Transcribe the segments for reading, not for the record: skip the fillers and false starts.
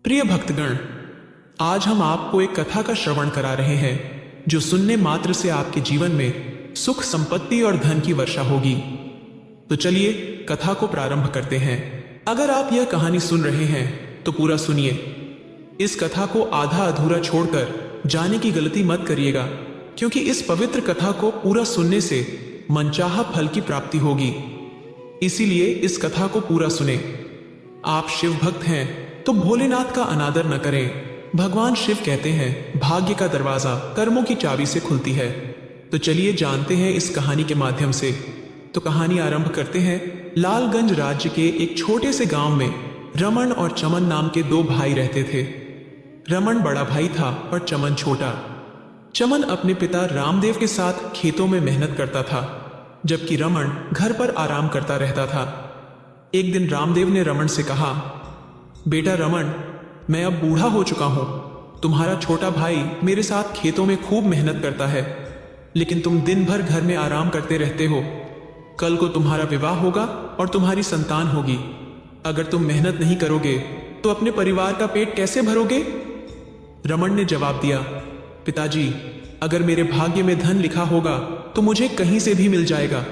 प्रिय भक्तगण, आज हम आपको एक कथा का श्रवण करा रहे हैं जो सुनने मात्र से आपके जीवन में सुख, संपत्ति और धन की वर्षा होगी। तो चलिए कथा को प्रारंभ करते हैं। अगर आप यह कहानी सुन रहे हैं तो पूरा सुनिए। इस कथा को आधा अधूरा छोड़कर जाने की गलती मत करिएगा, क्योंकि इस पवित्र कथा को पूरा सुनने से मनचाहा फल की प्राप्ति होगी। इसीलिए इस कथा को पूरा सुने। आप शिव भक्त हैं तो भोलेनाथ का अनादर न करें। भगवान शिव कहते हैं, भाग्य का दरवाजा कर्मों की चाबी से खुलती है। तो चलिए जानते हैं इस कहानी के माध्यम से। तो कहानी आरंभ करते हैं। लालगंज राज्य के एक छोटे से गांव में रमन और चमन नाम के दो भाई रहते थे। रमन बड़ा भाई था और चमन छोटा। चमन अपने पिता रामदेव के साथ खेतों में मेहनत करता था, जबकि रमन घर पर आराम करता रहता था। एक दिन रामदेव ने रमन से कहा, बेटा रमन, मैं अब बूढ़ा हो चुका हूं। तुम्हारा छोटा भाई मेरे साथ खेतों में खूब मेहनत करता है, लेकिन तुम दिन भर घर में आराम करते रहते हो। कल को तुम्हारा विवाह होगा और तुम्हारी संतान होगी। अगर तुम मेहनत नहीं करोगे तो अपने परिवार का पेट कैसे भरोगे? रमन ने जवाब दिया, पिताजी, अगर मेरे भाग्य में धन लिखा होगा तो मुझे कहीं से भी मिल जाएगा।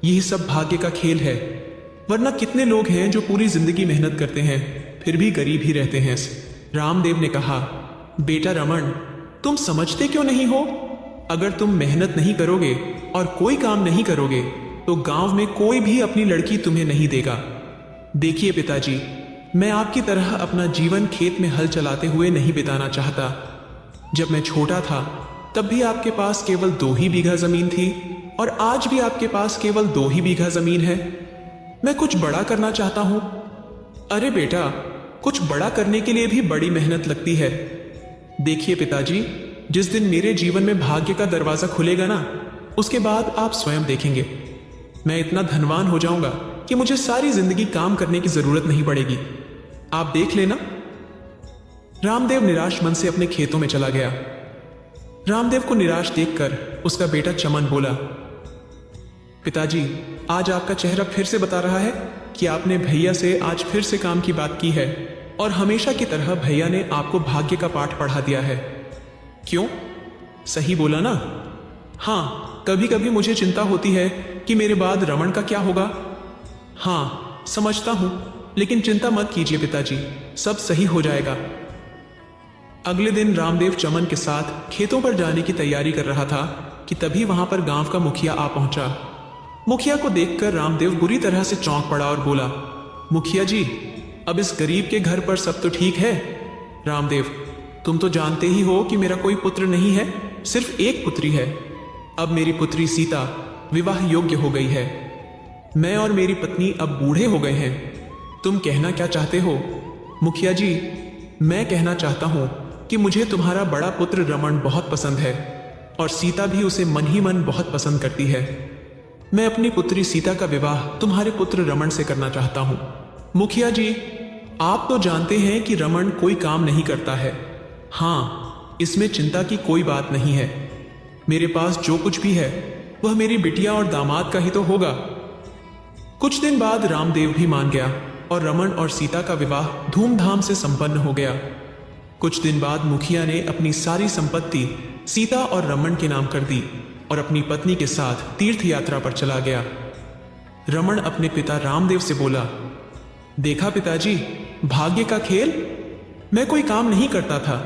यही सब भाग्य का खेल है। वरना कितने लोग हैं जो पूरी जिंदगी मेहनत करते हैं फिर भी गरीब ही रहते हैं। रामदेव ने कहा, बेटा रमन, तुम समझते क्यों नहीं हो? अगर तुम मेहनत नहीं करोगे और कोई काम नहीं करोगे तो गांव में कोई भी अपनी लड़की तुम्हें नहीं देगा। देखिए पिताजी, मैं आपकी तरह अपना जीवन खेत में हल चलाते हुए नहीं बिताना चाहता। जब मैं छोटा था तब भी आपके पास केवल 2 ही बीघा जमीन थी और आज भी आपके पास केवल 2 ही बीघा जमीन है। मैं कुछ बड़ा करना चाहता हूं। अरे बेटा, कुछ बड़ा करने के लिए भी बड़ी मेहनत लगती है। देखिए पिताजी, जिस दिन मेरे जीवन में भाग्य का दरवाजा खुलेगा ना, उसके बाद आप स्वयं देखेंगे। मैं इतना धनवान हो जाऊंगा कि मुझे सारी जिंदगी काम करने की जरूरत नहीं पड़ेगी। आप देख लेना। रामदेव निराश मन से अपने खेतों में चला गया। रामदेव को निराश देखकर उसका बेटा चमन बोला, पिताजी, आज आपका चेहरा फिर से बता रहा है कि आपने भैया से आज फिर से काम की बात की है और हमेशा की तरह भैया ने आपको भाग्य का पाठ पढ़ा दिया है। क्यों? सही बोला ना? हाँ, कभी कभी मुझे चिंता होती है कि मेरे बाद रमन का क्या होगा। हाँ, समझता हूं, लेकिन चिंता मत कीजिए पिताजी, सब सही हो जाएगा। अगले दिन रामदेव चमन के साथ खेतों पर जाने की तैयारी कर रहा था कि तभी वहां पर गांव का मुखिया आ पहुंचा। मुखिया को देखकर रामदेव बुरी तरह से चौंक पड़ा और बोला, मुखिया जी, अब इस गरीब के घर पर सब तो ठीक है। रामदेव, तुम तो जानते ही हो कि मेरा कोई पुत्र नहीं है, सिर्फ एक पुत्री है। अब मेरी पुत्री सीता विवाह योग्य हो गई है। मैं और मेरी पत्नी अब बूढ़े हो गए हैं। तुम कहना क्या चाहते हो? मुखिया जी, मैं कहना चाहता हूं कि मुझे तुम्हारा बड़ा पुत्र रमन बहुत पसंद है और सीता भी उसे मन ही मन बहुत पसंद करती है। मैं अपनी पुत्री सीता का विवाह तुम्हारे पुत्र रमन से करना चाहता हूं। मुखिया जी, आप तो जानते हैं कि रमन कोई काम नहीं करता है। हाँ, इसमें चिंता की कोई बात नहीं है। मेरे पास जो कुछ भी है वह मेरी बिटिया और दामाद का ही तो होगा। कुछ दिन बाद रामदेव भी मान गया और रमन और सीता का विवाह धूमधाम से संपन्न हो गया। कुछ दिन बाद मुखिया ने अपनी सारी संपत्ति सीता और रमन के नाम कर दी और अपनी पत्नी के साथ तीर्थ यात्रा पर चला गया। रमन अपने पिता रामदेव से बोला, देखा पिताजी, भाग्य का खेल। मैं कोई काम नहीं करता था,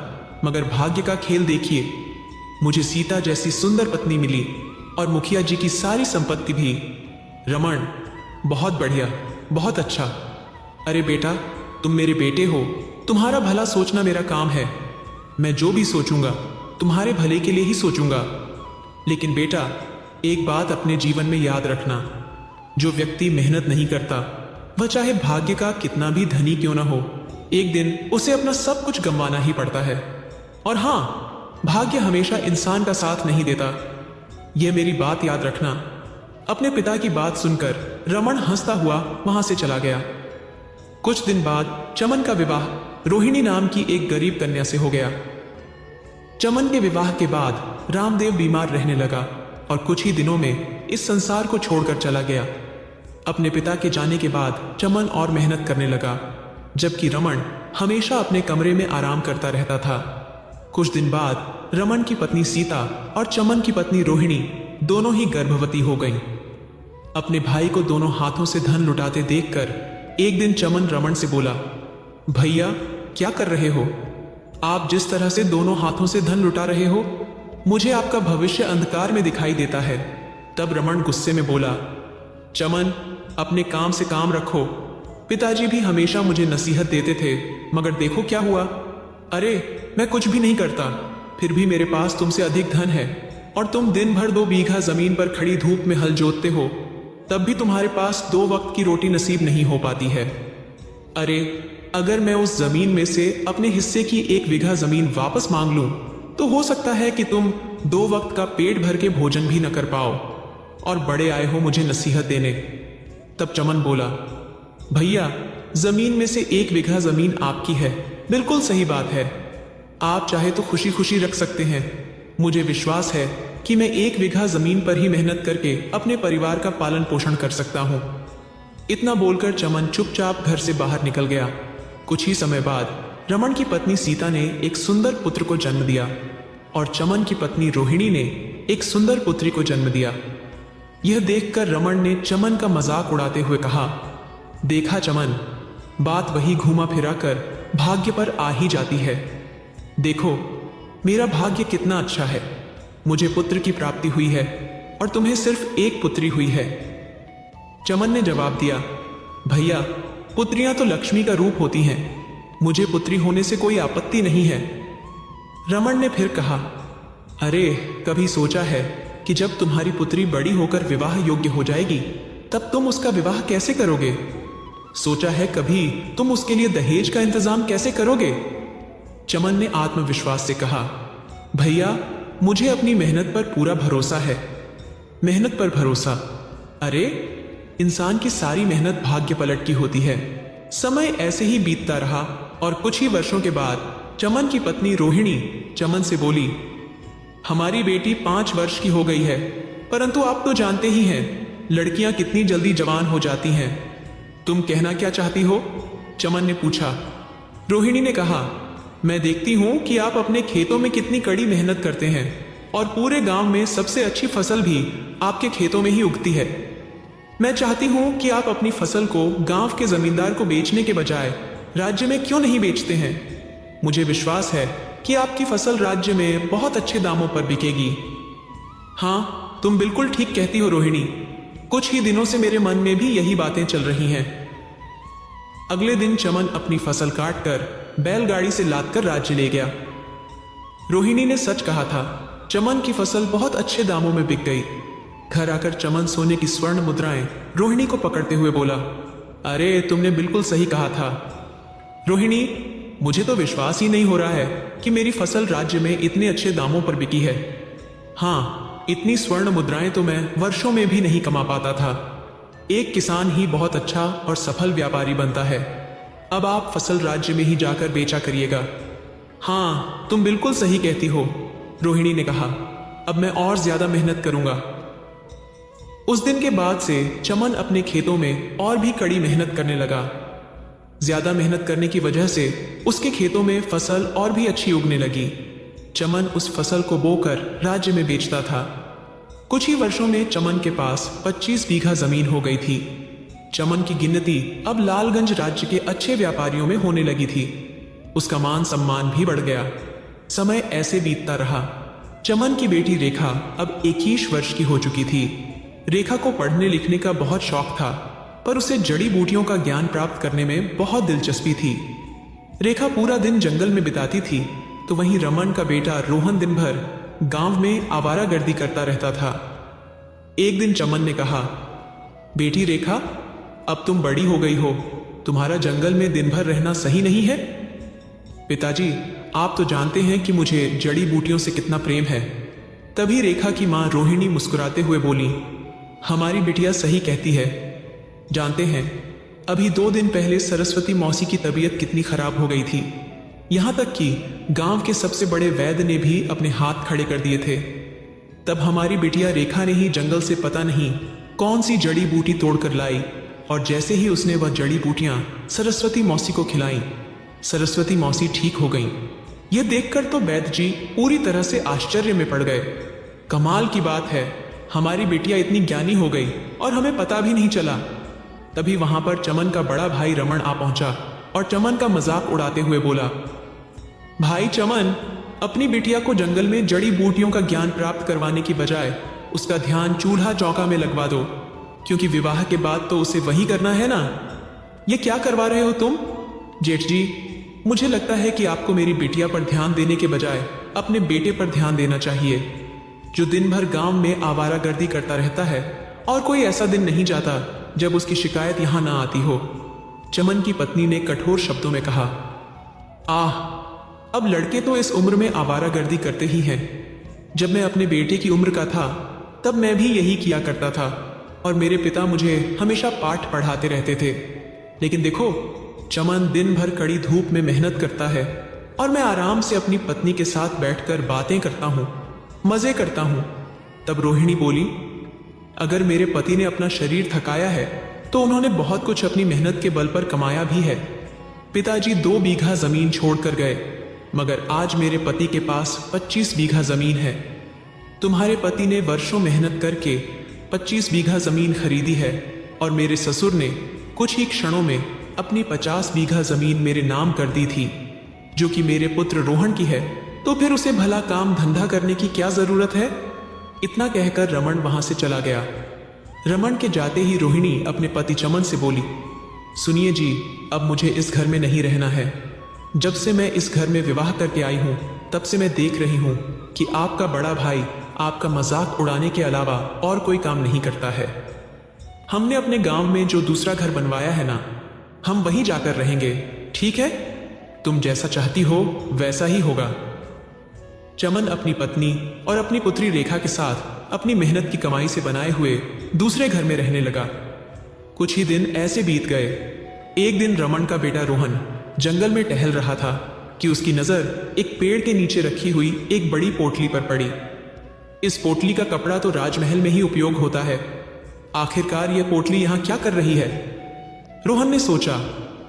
मगर भाग्य का खेल देखिए, मुझे सीता जैसी सुंदर पत्नी मिली और मुखिया जी की सारी संपत्ति भी। रमन, बहुत बढ़िया, बहुत अच्छा। अरे बेटा, तुम मेरे बेटे हो, तुम्हारा भला सोचना मेरा काम है। मैं जो भी सोचूंगा तुम्हारे भले के लिए ही सोचूंगा। लेकिन बेटा, एक बात अपने जीवन में याद रखना, जो व्यक्ति मेहनत नहीं करता, वह चाहे भाग्य का कितना भी धनी क्यों ना हो, एक दिन उसे अपना सब कुछ गंवाना ही पड़ता है। और हाँ, भाग्य हमेशा इंसान का साथ नहीं देता, यह मेरी बात याद रखना। अपने पिता की बात सुनकर रमन हंसता हुआ वहां से चला गया। कुछ दिन बाद चमन का विवाह रोहिणी नाम की एक गरीब कन्या से हो गया। चमन के विवाह के बाद रामदेव बीमार रहने लगा और कुछ ही दिनों में इस संसार को छोड़कर चला गया। अपने पिता के जाने के बाद चमन और मेहनत करने लगा, जबकि रमन हमेशा अपने कमरे में आराम करता रहता था। कुछ दिन बाद रमन की पत्नी सीता और चमन की पत्नी रोहिणी दोनों ही गर्भवती हो गईं। अपने भाई को दोनों हाथों से धन लुटाते देखकर एक दिन चमन रमन से बोला, भैया क्या कर रहे हो? आप जिस तरह से दोनों हाथों से धन लुटा रहे हो, मुझे आपका भविष्य अंधकार में दिखाई देता है। तब रमन गुस्से में बोला, चमन अपने काम से काम रखो। पिताजी भी हमेशा मुझे नसीहत देते थे, मगर देखो क्या हुआ। अरे मैं कुछ भी नहीं करता, फिर भी मेरे पास तुमसे अधिक धन है, और तुम दिन भर 2 बीघा जमीन पर खड़ी धूप में हल जोतते हो, तब भी तुम्हारे पास 2 वक्त की रोटी नसीब नहीं हो पाती है। अरे अगर मैं उस जमीन में से अपने हिस्से की 1 बीघा जमीन वापस मांग लूं, तो हो सकता है कि तुम 2 वक्त का पेट भर के भोजन भी न कर पाओ, और बड़े आए हो मुझे नसीहत देने। तब चमन बोला, भैया जमीन में से 1 बीघा जमीन आपकी है, बिल्कुल सही बात है। आप चाहे तो खुशी खुशी रख सकते हैं। मुझे विश्वास है कि मैं 1 बीघा जमीन पर ही मेहनत करके अपने परिवार का पालन पोषण कर सकता हूं। इतना बोलकर चमन चुपचाप घर से बाहर निकल गया। कुछ ही समय बाद रमन की पत्नी सीता ने एक सुंदर पुत्र को जन्म दिया, और चमन की पत्नी रोहिणी ने एक सुंदर पुत्री को जन्म दिया। यह देखकर रमन ने चमन का मजाक उड़ाते हुए कहा, देखा चमन, बात वही घुमा फिरा कर भाग्य पर आ ही जाती है। देखो मेरा भाग्य कितना अच्छा है, मुझे पुत्र की प्राप्ति हुई है और तुम्हें सिर्फ 1 पुत्री हुई है। चमन ने जवाब दिया, भैया पुत्रियां तो लक्ष्मी का रूप होती हैं, मुझे पुत्री होने से कोई आपत्ति नहीं है। रमन ने फिर कहा, अरे कभी सोचा है कि जब तुम्हारी पुत्री बड़ी होकर विवाह योग्य हो जाएगी, तब तुम उसका विवाह कैसे करोगे? सोचा है कभी तुम उसके लिए दहेज का इंतजाम कैसे करोगे? चमन ने आत्मविश्वास से कहा, भैया मुझे अपनी मेहनत पर पूरा भरोसा है। मेहनत पर भरोसा? अरे इंसान की सारी मेहनत भाग्य पलट की होती है। समय ऐसे ही बीतता रहा, और कुछ ही वर्षों के बाद चमन की पत्नी रोहिणी चमन से बोली, हमारी बेटी 5 वर्ष की हो गई है, परंतु आप तो जानते ही हैं लड़कियां कितनी जल्दी जवान हो जाती हैं। तुम कहना क्या चाहती हो? चमन ने पूछा। रोहिणी ने कहा, मैं देखती हूं कि आप अपने खेतों में कितनी कड़ी मेहनत करते हैं, और पूरे गांव में सबसे अच्छी फसल भी आपके खेतों में ही उगती है। मैं चाहती हूं कि आप अपनी फसल को गांव के जमींदार को बेचने के बजाय राज्य में क्यों नहीं बेचते हैं? मुझे विश्वास है कि आपकी फसल राज्य में बहुत अच्छे दामों पर बिकेगी। हाँ तुम बिल्कुल ठीक कहती हो रोहिणी, कुछ ही दिनों से मेरे मन में भी यही बातें चल रही हैं। अगले दिन चमन अपनी फसल काटकर बैलगाड़ी से लादकर राज्य ले गया। रोहिणी ने सच कहा था, चमन की फसल बहुत अच्छे दामों में बिक गई। घर आकर चमन सोने की स्वर्ण मुद्राएं रोहिणी को पकड़ते हुए बोला, अरे तुमने बिल्कुल सही कहा था। रोहिणी, मुझे तो विश्वास ही नहीं हो रहा है कि मेरी फसल राज्य में इतने अच्छे दामों पर बिकी है। हाँ, इतनी स्वर्ण मुद्राएं तो मैं वर्षों में भी नहीं कमा पाता था। एक किसान ही बहुत अच्छा और सफल व्यापारी बनता है। अब आप फसल राज्य में ही जाकर बेचा करिएगा। हाँ तुम बिल्कुल सही कहती हो, रोहिणी ने कहा। अब मैं और ज्यादा मेहनत करूंगा। उस दिन के बाद से चमन अपने खेतों में और भी कड़ी मेहनत करने लगा। ज्यादा मेहनत करने की वजह से उसके खेतों में फसल और भी अच्छी उगने लगी। चमन उस फसल को बोकर राज्य में बेचता था। कुछ ही वर्षों में चमन के पास 25 बीघा जमीन हो गई थी। चमन की गिनती अब लालगंज राज्य के अच्छे व्यापारियों में होने लगी थी। उसका मान सम्मान भी बढ़ गया। समय ऐसे बीतता रहा। चमन की बेटी रेखा अब 21 वर्ष की हो चुकी थी। रेखा को पढ़ने लिखने का बहुत शौक था, पर उसे जड़ी बूटियों का ज्ञान प्राप्त करने में बहुत दिलचस्पी थी। रेखा पूरा दिन जंगल में बिताती थी, तो वहीं रमन का बेटा रोहन दिन भर गांव में आवारागर्दी करता रहता था। एक दिन चमन ने कहा, बेटी रेखा, अब तुम बड़ी हो गई हो, तुम्हारा जंगल में दिन भर रहना सही नहीं है। पिताजी, आप तो जानते हैं कि मुझे जड़ी बूटियों से कितना प्रेम है। तभी रेखा की मां रोहिणी मुस्कुराते हुए बोली, हमारी बिटिया सही कहती है। जानते हैं, अभी 2 दिन पहले सरस्वती मौसी की तबीयत कितनी खराब हो गई थी। यहां तक कि गांव के सबसे बड़े वैद्य ने भी अपने हाथ खड़े कर दिए थे। तब हमारी बिटिया रेखा ने ही जंगल से पता नहीं कौन सी जड़ी बूटी तोड़कर लाई, और जैसे ही उसने वह जड़ी बूटियां सरस्वती मौसी को खिलाई, सरस्वती मौसी ठीक हो गईं। यह देखकर तो वैद्य जी पूरी तरह से आश्चर्य में पड़ गए। कमाल की बात है, हमारी बेटियां इतनी ज्ञानी हो गई और हमें पता भी नहीं चला। तभी वहां पर चमन का बड़ा भाई रमन आ पहुंचा और चमन का मजाक उड़ाते हुए बोला, भाई चमन, अपनी बिटिया को जंगल में जड़ी बूटियों का ज्ञान प्राप्त करवाने की बजाय उसका ध्यान चूल्हा चौका में लगवा दो, क्योंकि विवाह के बाद तो उसे वही करना है ना। ये क्या करवा रहे हो तुम? जेठ जी, मुझे लगता है कि आपको मेरी बिटिया पर ध्यान देने के बजाय अपने बेटे पर ध्यान देना चाहिए, जो दिन भर गांव में आवारागर्दी करता रहता है और कोई ऐसा दिन नहीं जाता जब उसकी शिकायत यहां ना आती हो। चमन की पत्नी ने कठोर शब्दों में कहा, आह, अब लड़के तो इस उम्र में आवारागर्दी करते ही हैं। जब मैं अपने बेटे की उम्र का था तब मैं भी यही किया करता था और मेरे पिता मुझे हमेशा पाठ पढ़ाते रहते थे। लेकिन देखो, चमन दिन भर कड़ी धूप में मेहनत करता है और मैं आराम से अपनी पत्नी के साथ बैठकर बातें करता हूँ, मजे करता हूँ। तब रोहिणी बोली, अगर मेरे पति ने अपना शरीर थकाया है तो उन्होंने बहुत कुछ अपनी मेहनत के बल पर कमाया भी है। पिताजी 2 बीघा जमीन छोड़कर गए, मगर आज मेरे पति के पास 25 बीघा जमीन है। तुम्हारे पति ने वर्षों मेहनत करके 25 बीघा जमीन खरीदी है और मेरे ससुर ने कुछ ही क्षणों में अपनी 50 बीघा जमीन मेरे नाम कर दी थी, जो कि मेरे पुत्र रोहन की है। तो फिर उसे भला काम धंधा करने की क्या जरूरत है? इतना कहकर रमन वहां से चला गया। रमन के जाते ही रोहिणी अपने पति चमन से बोली, सुनिए जी, अब मुझे इस घर में नहीं रहना है। जब से मैं इस घर में विवाह करके आई हूं तब से मैं देख रही हूं कि आपका बड़ा भाई आपका मजाक उड़ाने के अलावा और कोई काम नहीं करता है। हमने अपने गांव में जो दूसरा घर बनवाया है ना, हम वहीं जाकर रहेंगे, ठीक है? तुम जैसा चाहती हो वैसा ही होगा। चमन अपनी पत्नी और अपनी पुत्री रेखा के साथ अपनी मेहनत की कमाई से बनाए हुए दूसरे घर में रहने लगा। कुछ ही दिन ऐसे बीत गए। एक दिन रमन का बेटा रोहन जंगल में टहल रहा था कि उसकी नजर एक पेड़ के नीचे रखी हुई एक बड़ी पोटली पर पड़ी। इस पोटली का कपड़ा तो राजमहल में ही उपयोग होता है, आखिरकार यह पोटली यहां क्या कर रही है? रोहन ने सोचा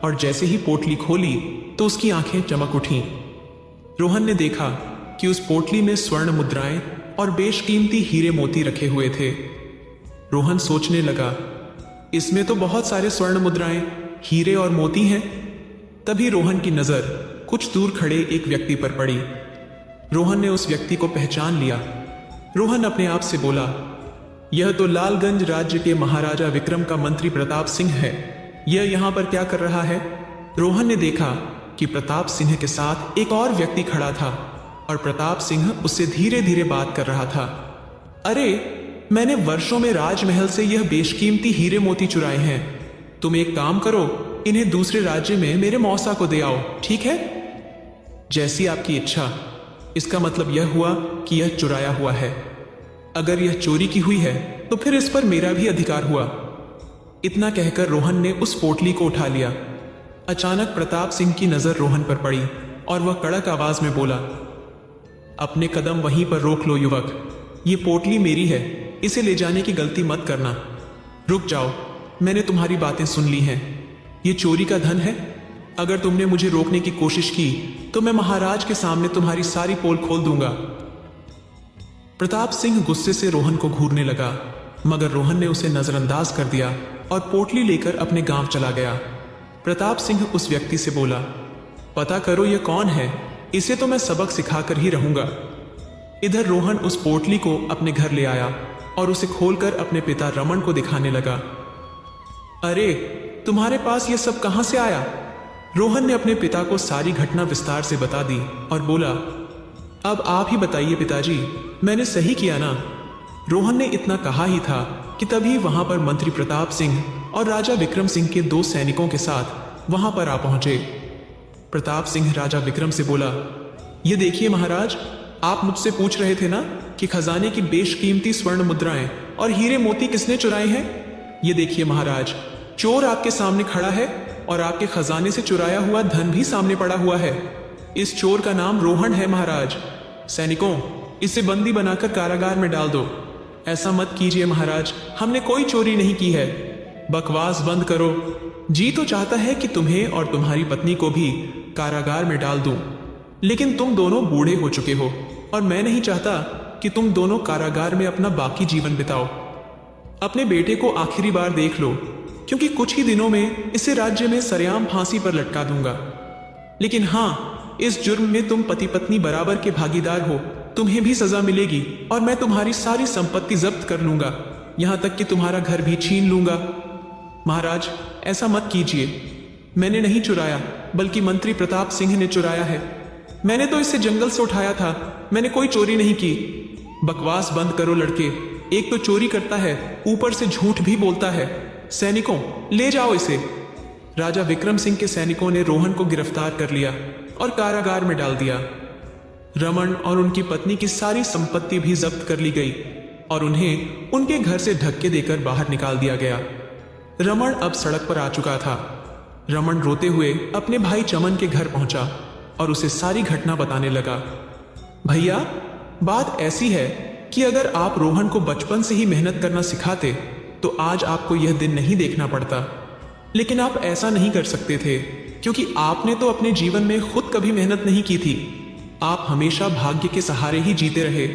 और जैसे ही पोटली खोली तो उसकी आंखें चमक उठीं। रोहन ने देखा कि उस पोटली में स्वर्ण मुद्राएं और बेशकीमती हीरे मोती रखे हुए थे। रोहन सोचने लगा, इसमें तो बहुत सारे स्वर्ण मुद्राएं, हीरे और मोती हैं। तभी रोहन की नजर कुछ दूर खड़े एक व्यक्ति पर पड़ी। रोहन ने उस व्यक्ति को पहचान लिया। रोहन अपने आप से बोला, यह तो लालगंज राज्य के महाराजा विक्रम का मंत्री प्रताप सिंह है। यह यहां पर क्या कर रहा है? रोहन ने देखा कि प्रताप सिंह के साथ एक और व्यक्ति खड़ा था और प्रताप सिंह उससे धीरे धीरे बात कर रहा था। अरे, मैंने वर्षों में राजमहल से यह बेशकीमती हीरे मोती चुराए हैं। तुम एक काम करो, इन्हें दूसरे राज्य में मेरे मौसा को दे आओ, ठीक है? जैसी आपकी इच्छा। इसका मतलब यह हुआ कि यह चुराया हुआ है। अगर यह चोरी की हुई है तो फिर इस पर मेरा भी अधिकार हुआ। इतना कहकर रोहन ने उस पोटली को उठा लिया। अचानक प्रताप सिंह की नजर रोहन पर पड़ी और वह कड़क आवाज में बोला, अपने कदम वहीं पर रोक लो युवक। ये पोटली मेरी है, इसे ले जाने की गलती मत करना। रुक जाओ, मैंने तुम्हारी बातें सुन ली हैं। ये चोरी का धन है। अगर तुमने मुझे रोकने की कोशिश की तो मैं महाराज के सामने तुम्हारी सारी पोल खोल दूंगा। प्रताप सिंह गुस्से से रोहन को घूरने लगा, मगर रोहन ने उसे नजरअंदाज कर दिया और पोटली लेकर अपने गांव चला गया। प्रताप सिंह उस व्यक्ति से बोला, पता करो यह कौन है, इसे तो मैं सबक सिखाकर ही रहूंगा। इधर रोहन उस पोटली को अपने घर ले आया और उसे खोलकर अपने पिता रमन को दिखाने लगा। अरे, तुम्हारे पास यह सब कहां से आया? रोहन ने अपने पिता को सारी घटना विस्तार से बता दी और बोला, अब आप ही बताइए पिताजी, मैंने सही किया ना? रोहन ने इतना कहा ही था कि तभी वहां पर मंत्री प्रताप सिंह और राजा विक्रम सिंह के 2 सैनिकों के साथ वहां पर आ पहुंचे। प्रताप सिंह राजा विक्रम से बोला, ये देखिए महाराज, आप मुझसे पूछ रहे थे ना कि खजाने की बेशकीमती स्वर्ण मुद्राएं और हीरे मोती किसने चुराए हैं? ये देखिए महाराज, चोर आपके सामने खड़ा है और आपके खजाने से चुराया हुआ धन भी सामने पड़ा हुआ है। इस चोर का नाम रोहन है महाराज। सैनिकों, इसे बंदी बनाकर कारागार में डाल दो। ऐसा मत कीजिए महाराज, हमने कोई चोरी नहीं की है। बकवास बंद करो। जी तो चाहता है कि तुम्हें और तुम्हारी पत्नी को भी कारागार में डाल दूं। लेकिन तुम दोनों बूढ़े हो चुके हो और मैं नहीं चाहता कि तुम दोनों कारागार में अपना बाकी जीवन बिताओ। अपने बेटे को आखिरी बार देख लो, क्योंकि कुछ ही दिनों में इसे राज्य में सरेआम फांसी पर लटका दूंगा। लेकिन हाँ, इस जुर्म में तुम पति पत्नी बराबर के भागीदार हो, तुम्हें भी सजा मिलेगी और मैं तुम्हारी सारी संपत्ति जब्त कर लूंगा, यहां तक कि तुम्हारा घर भी छीन लूंगा। महाराज, ऐसा मत कीजिए। मैंने नहीं चुराया, बल्कि मंत्री प्रताप सिंह ने चुराया है। मैंने तो इसे जंगल से उठाया था, मैंने कोई चोरी नहीं की। बकवास बंद करो लड़के, एक तो चोरी करता है, ऊपर से झूठ भी बोलता है। सैनिकों, ले जाओ इसे। राजा विक्रम सिंह के सैनिकों ने रोहन को गिरफ्तार कर लिया और कारागार में डाल दिया। रमन और उनकी पत्नी की सारी संपत्ति भी जब्त कर ली गई और उन्हें उनके घर से धक्के देकर बाहर निकाल दिया गया। रमन अब सड़क पर आ चुका था। रमन रोते हुए अपने भाई चमन के घर पहुंचा और उसे सारी घटना बताने लगा। भैया, बात ऐसी है कि अगर आप रोहन को बचपन से ही मेहनत करना सिखाते तो आज आपको यह दिन नहीं देखना पड़ता। लेकिन आप ऐसा नहीं कर सकते थे, क्योंकि आपने तो अपने जीवन में खुद कभी मेहनत नहीं की थी। आप हमेशा भाग्य के सहारे ही जीते रहे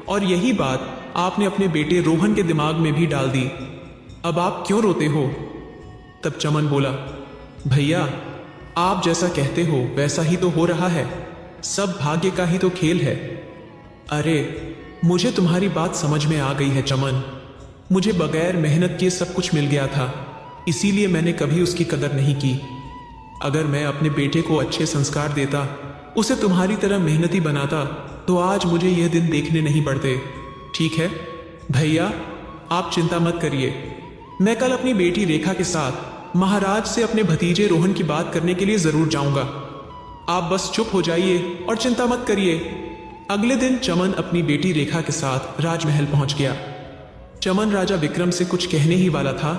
और यही बात आपने अपने बेटे रोहन के दिमाग में भी डाल दी। अब आप क्यों रोते हो? तब चमन बोला, भैया, आप जैसा कहते हो वैसा ही तो हो रहा है, सब भाग्य का ही तो खेल है। अरे, मुझे तुम्हारी बात समझ में आ गई है चमन। मुझे बगैर मेहनत किए सब कुछ मिल गया था, इसीलिए मैंने कभी उसकी कदर नहीं की। अगर मैं अपने बेटे को अच्छे संस्कार देता, उसे तुम्हारी तरह मेहनती बनाता, तो आज मुझे यह दिन देखने नहीं पड़ते। ठीक है भैया, आप चिंता मत करिए। मैं कल अपनी बेटी रेखा के साथ महाराज से अपने भतीजे रोहन की बात करने के लिए जरूर जाऊंगा। आप बस चुप हो जाइए और चिंता मत करिए। अगले दिन चमन अपनी बेटी रेखा के साथ राजमहल पहुंच गया। चमन राजा विक्रम से कुछ कहने ही वाला था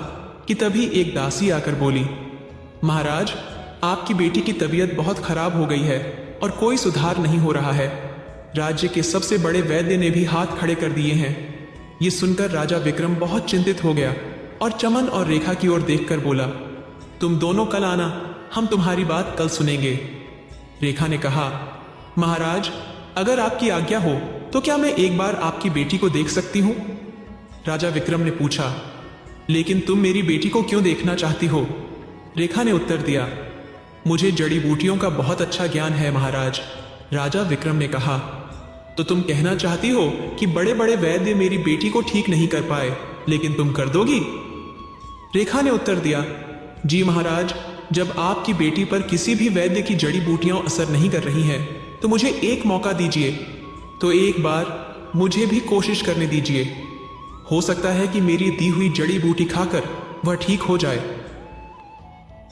कि तभी एक दासी आकर बोली, महाराज, आपकी बेटी की तबीयत बहुत खराब हो गई है और कोई सुधार नहीं हो रहा है। राज्य के सबसे बड़े वैद्य ने भी हाथ खड़े कर दिए हैं। ये सुनकर राजा विक्रम बहुत चिंतित हो गया और चमन और रेखा की ओर देखकर बोला, तुम दोनों कल आना, हम तुम्हारी बात कल सुनेंगे। रेखा ने कहा, महाराज, अगर आपकी आज्ञा हो तो क्या मैं एक बार आपकी बेटी को देख सकती हूं? राजा विक्रम ने पूछा, लेकिन तुम मेरी बेटी को क्यों देखना चाहती हो? रेखा ने उत्तर दिया, मुझे जड़ी बूटियों का बहुत अच्छा ज्ञान है महाराज। राजा विक्रम ने कहा, तो तुम कहना चाहती हो कि बड़े बड़े वैद्य मेरी बेटी को ठीक नहीं कर पाए, लेकिन तुम कर दोगी? रेखा ने उत्तर दिया, जी महाराज, जब आपकी बेटी पर किसी भी वैद्य की जड़ी बूटियां असर नहीं कर रही हैं, तो मुझे एक मौका दीजिए, तो एक बार मुझे भी कोशिश करने दीजिए। हो सकता है कि मेरी दी हुई जड़ी बूटी खाकर वह ठीक हो जाए।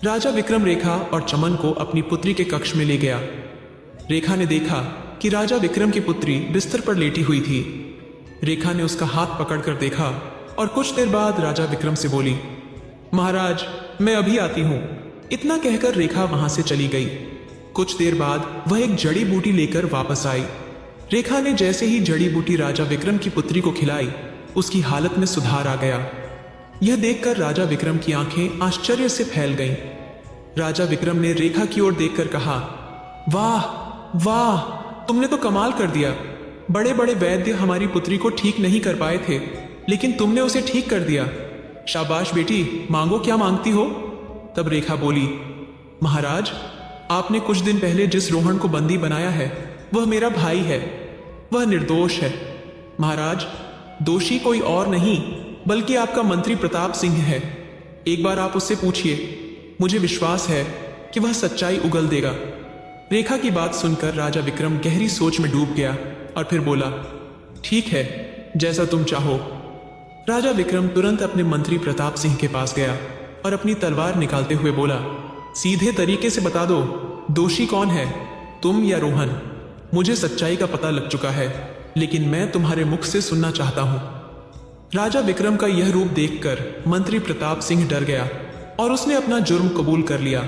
राजा विक्रम रेखा और चमन को अपनी पुत्री के कक्ष में ले गया। रेखा ने देखा कि राजा विक्रम की पुत्री बिस्तर पर लेटी हुई थी। रेखा ने उसका हाथ पकड़कर देखा और कुछ देर बाद राजा विक्रम से बोली, महाराज, मैं अभी आती हूं। इतना कहकर रेखा वहां से चली गई। कुछ देर बाद वह एक जड़ी बूटी लेकर वापस आई। रेखा ने जैसे ही जड़ी बूटी राजा विक्रम की पुत्री को खिलाई, उसकी हालत में सुधार आ गया। यह देखकर राजा विक्रम की आंखें आश्चर्य से फैल गईं। राजा विक्रम ने रेखा की ओर देखकर कहा, वाह वाह, तुमने तो कमाल कर दिया। बड़े बड़े वैद्य हमारी पुत्री को ठीक नहीं कर पाए थे, लेकिन तुमने उसे ठीक कर दिया। शाबाश बेटी, मांगो, क्या मांगती हो? तब रेखा बोली, महाराज, आपने कुछ दिन पहले जिस रोहन को बंदी बनाया है वह मेरा भाई है। वह निर्दोष है। महाराज, दोषी कोई और नहीं बल्कि आपका मंत्री प्रताप सिंह है। एक बार आप उससे पूछिए, मुझे विश्वास है कि वह सच्चाई उगल देगा। रेखा की बात सुनकर राजा विक्रम गहरी सोच में डूब गया और फिर बोला, ठीक है, जैसा तुम चाहो। राजा विक्रम तुरंत अपने मंत्री प्रताप सिंह के पास गया और अपनी तलवार निकालते हुए बोला, सीधे तरीके से बता दो, दोषी कौन है, तुम या रोहन? मुझे सच्चाई का पता लग चुका है, लेकिन मैं तुम्हारे मुख से सुनना चाहता हूं। राजा विक्रम का यह रूप देखकर मंत्री प्रताप सिंह डर गया और उसने अपना जुर्म कबूल कर लिया।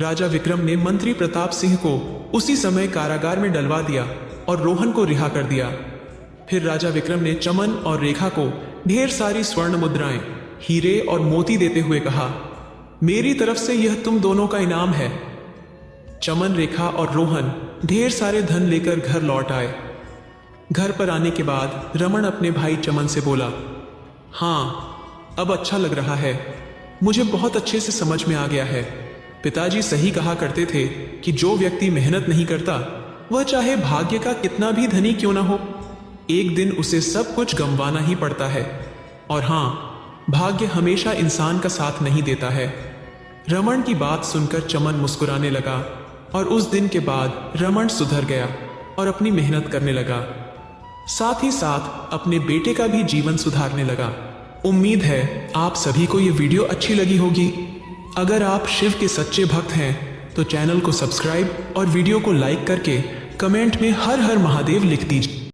राजा विक्रम ने मंत्री प्रताप सिंह को उसी समय कारागार में डलवा दिया और रोहन को रिहा कर दिया। फिर राजा विक्रम ने चमन और रेखा को ढेर सारी स्वर्ण मुद्राएं, हीरे और मोती देते हुए कहा, मेरी तरफ से यह तुम दोनों का इनाम है। चमन, रेखा और रोहन ढेर सारे धन लेकर घर लौट आए। घर पर आने के बाद रमन अपने भाई चमन से बोला, हाँ, अब अच्छा लग रहा है। मुझे बहुत अच्छे से समझ में आ गया है। पिताजी सही कहा करते थे कि जो व्यक्ति मेहनत नहीं करता वह चाहे भाग्य का कितना भी धनी क्यों ना हो, एक दिन उसे सब कुछ गंवाना ही पड़ता है। और हाँ, भाग्य हमेशा इंसान का साथ नहीं देता है। रमन की बात सुनकर चमन मुस्कुराने लगा और उस दिन के बाद रमन सुधर गया और अपनी मेहनत करने लगा। साथ ही साथ अपने बेटे का भी जीवन सुधारने लगा। उम्मीद है आप सभी को ये वीडियो अच्छी लगी होगी। अगर आप शिव के सच्चे भक्त हैं तो चैनल को सब्सक्राइब और वीडियो को लाइक करके कमेंट में हर हर महादेव लिख दीजिए।